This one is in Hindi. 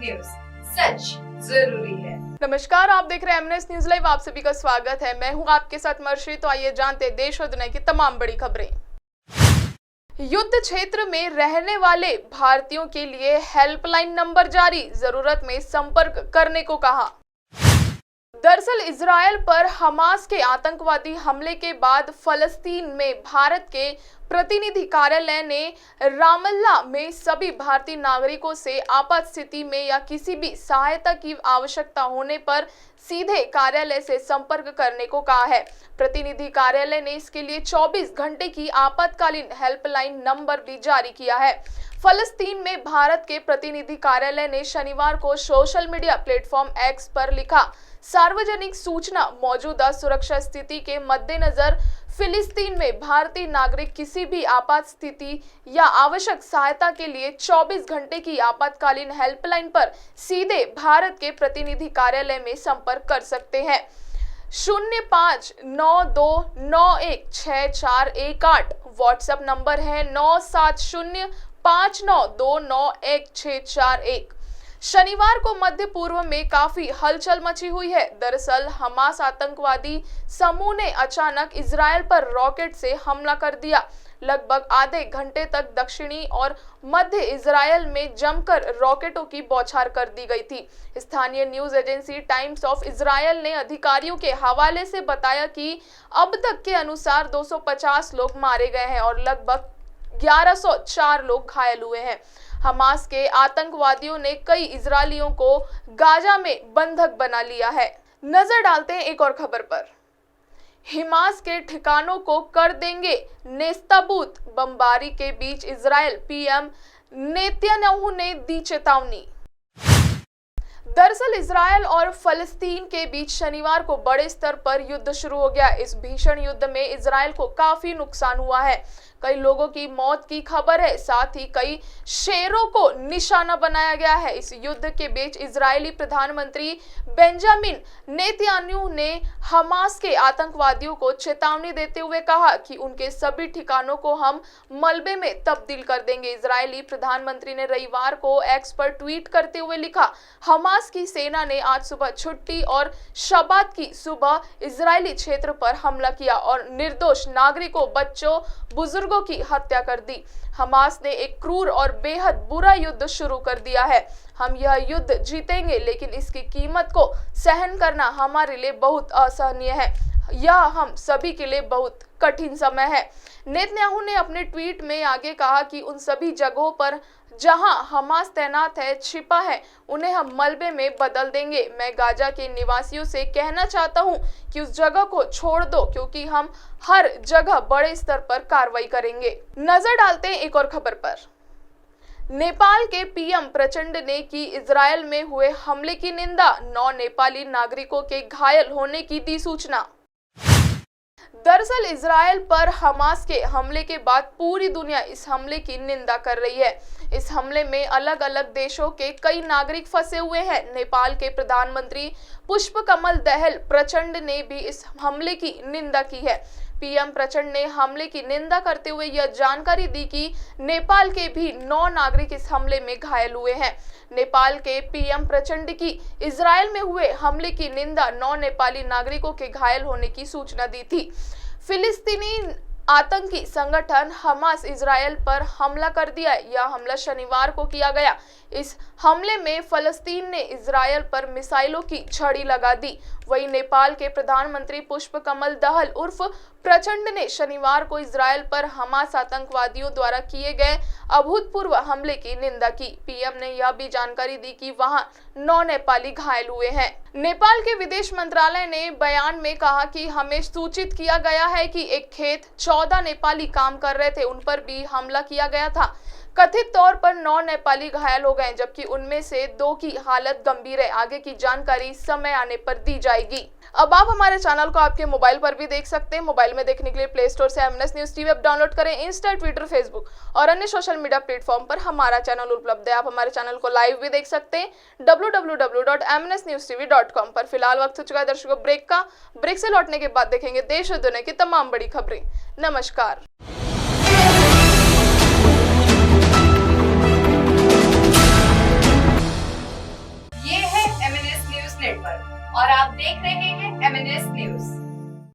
न्यूज, सच जरूरी है। नमस्कार, आप देख रहे हैं एमएनएस न्यूज लाइव। आप सभी का स्वागत है। मैं हूं आपके साथ मर्शी। तो आइए जानते हैं देश और दुनिया की तमाम बड़ी खबरें। युद्ध क्षेत्र में रहने वाले भारतीयों के लिए हेल्पलाइन नंबर जारी, जरूरत में संपर्क करने को कहा। दरअसल इजरायल पर हमास के आतंकवादी हमले के बाद फलस्तीन में भारत के प्रतिनिधि कार्यालय ने रामल्ला में सभी भारतीय नागरिकों से आपात स्थिति में या किसी भी सहायता की आवश्यकता होने पर सीधे कार्यालय से संपर्क करने को कहा है। प्रतिनिधि कार्यालय ने इसके लिए 24 घंटे की आपातकालीन हेल्पलाइन नंबर भी जारी किया है। फलस्तीन में भारत के प्रतिनिधि कार्यालय ने शनिवार को सोशल मीडिया प्लेटफॉर्म एक्स पर लिखा, सार्वजनिक सूचना, मौजूदा सुरक्षा स्थिति के मद्देनजर फिलिस्तीन में भारतीय नागरिक किसी भी आपात स्थिति या आवश्यक सहायता के लिए 24 घंटे की आपातकालीन हेल्पलाइन पर सीधे भारत के प्रतिनिधि कार्यालय में संपर्क कर सकते हैं। 0592916418 व्हाट्सएप नंबर है 9705929161। शनिवार को मध्य पूर्व में काफी हलचल मची हुई है। दरअसल हमास आतंकवादी समूह ने अचानक इजरायल पर रॉकेट से हमला कर दिया। लगभग आधे घंटे तक दक्षिणी और मध्य इजरायल में जमकर रॉकेटों की बौछार कर दी गई थी। स्थानीय news agency times of Israel ने अधिकारियों के हवाले से बताया कि अब तक के अनुसार 250 लोग मारे गए हैं और लगभग 1104 लोग घायल हुए हैं। हमास के आतंकवादियों ने कई इजरायलियों को गाजा में बंधक बना लिया है। नजर डालते हैं एक और खबर पर। हमास के ठिकानों को कर देंगे नेस्तनाबूद, बमबारी के बीच इजरायल पीएम नेतन्याहू ने दी चेतावनी। दरअसल इजरायल और फलस्तीन के बीच शनिवार को बड़े स्तर पर युद्ध शुरू हो गया। इस भीषण युद्ध में इजरायल को काफी नुकसान हुआ है। कई लोगों की मौत की खबर है, साथ ही कई शहरों को निशाना बनाया गया है। इस युद्ध के बीच इजरायली प्रधानमंत्री बेंजामिन नेतन्याहू ने हमास के आतंकवादियों को चेतावनी देते हुए कहा कि उनके सभी ठिकानों को हम मलबे में तब्दील कर देंगे। इजरायली प्रधानमंत्री ने रविवार को एक्स पर ट्वीट करते हुए लिखा, हमास की सेना ने आज सुबह छुट्टी और शबात की सुबह इजरायली क्षेत्र पर हमला किया और निर्दोष नागरिकों, बच्चों, बुजुर्गों की हत्या कर दी। हमास ने एक क्रूर और बेहद बुरा युद्ध शुरू कर दिया है। हम यह युद्ध जीतेंगे, लेकिन इसकी कीमत को सहन करना हमारे लिए बहुत असहनीय है। यह हम सभी के लिए बहुत कठिन समय है। नेतन्याहू ने अपने ट्वीट में आगे कहा कि उन सभी जगहों पर जहां हमास तैनात है, छिपा है, उन्हें हम मलबे में बदल देंगे। मैं गाजा के निवासियों से कहना चाहता हूं कि उस जगह को छोड़ दो, क्योंकि हम हर जगह बड़े स्तर पर कार्रवाई करेंगे। नजर डालते हैं एक और खबर पर। नेपाल के पीएम प्रचंड ने की इजरायल में हुए हमले की निंदा, 9 नेपाली नागरिकों के घायल होने की दी सूचना। दरअसल इजरायल पर हमास के हमले के बाद पूरी दुनिया इस हमले की निंदा कर रही है। इस हमले में अलग अलग देशों के कई नागरिक फंसे हुए हैं। नेपाल के प्रधानमंत्री पुष्पकमल दहल प्रचंड ने भी इस हमले की निंदा की है। पीएम प्रचंड ने हमले की निंदा करते हुए यह जानकारी दी कि नेपाल के भी 9 नागरिक इस हमले में घायल हुए हैं। नेपाल के पीएम प्रचंड की इजरायल में हुए हमले की निंदा, 9 नेपाली नागरिकों के घायल होने की सूचना दी थी। फिलिस्तीनी आतंकी संगठन हमास इजरायल पर हमला कर दिया। यह हमला शनिवार को किया गया। इस हमले में फलस्तीन ने इजरायल पर मिसाइलों की झड़ी लगा दी। वहीं नेपाल के प्रधानमंत्री पुष्पकमल दहल उर्फ प्रचंड ने शनिवार को इजरायल पर हमास आतंकवादियों द्वारा किए गए अभूतपूर्व हमले की निंदा की। पीएम ने यह भी जानकारी दी कि वहां 9 नेपाली घायल हुए हैं। नेपाल के विदेश मंत्रालय ने बयान में कहा कि हमें सूचित किया गया है कि एक खेत 14 नेपाली काम कर रहे थे, उन पर भी हमला किया गया था। कथित तौर पर 9 नेपाली घायल हो गए, जबकि उनमें से 2 की हालत गंभीर है। आगे की जानकारी समय आने पर दी जाएगी। अब आप हमारे चैनल को आपके मोबाइल पर भी देख सकते हैं। मोबाइल में देखने के लिए प्ले स्टोर से MNS news TV app download करें। इंस्टा, ट्विटर, फेसबुक और अन्य सोशल मीडिया प्लेटफॉर्म पर हमारा चैनल उपलब्ध है। आप हमारे चैनल को लाइव भी देख सकते हैं www.mnsnewstv.com पर। फिलहाल वक्त हो चुका है दर्शकों ब्रेक का। ब्रेक से लौटने के बाद देखेंगे देश और दुनिया की तमाम बड़ी खबरें। नमस्कार। पर और आप देख रहे हैं MNS न्यूज।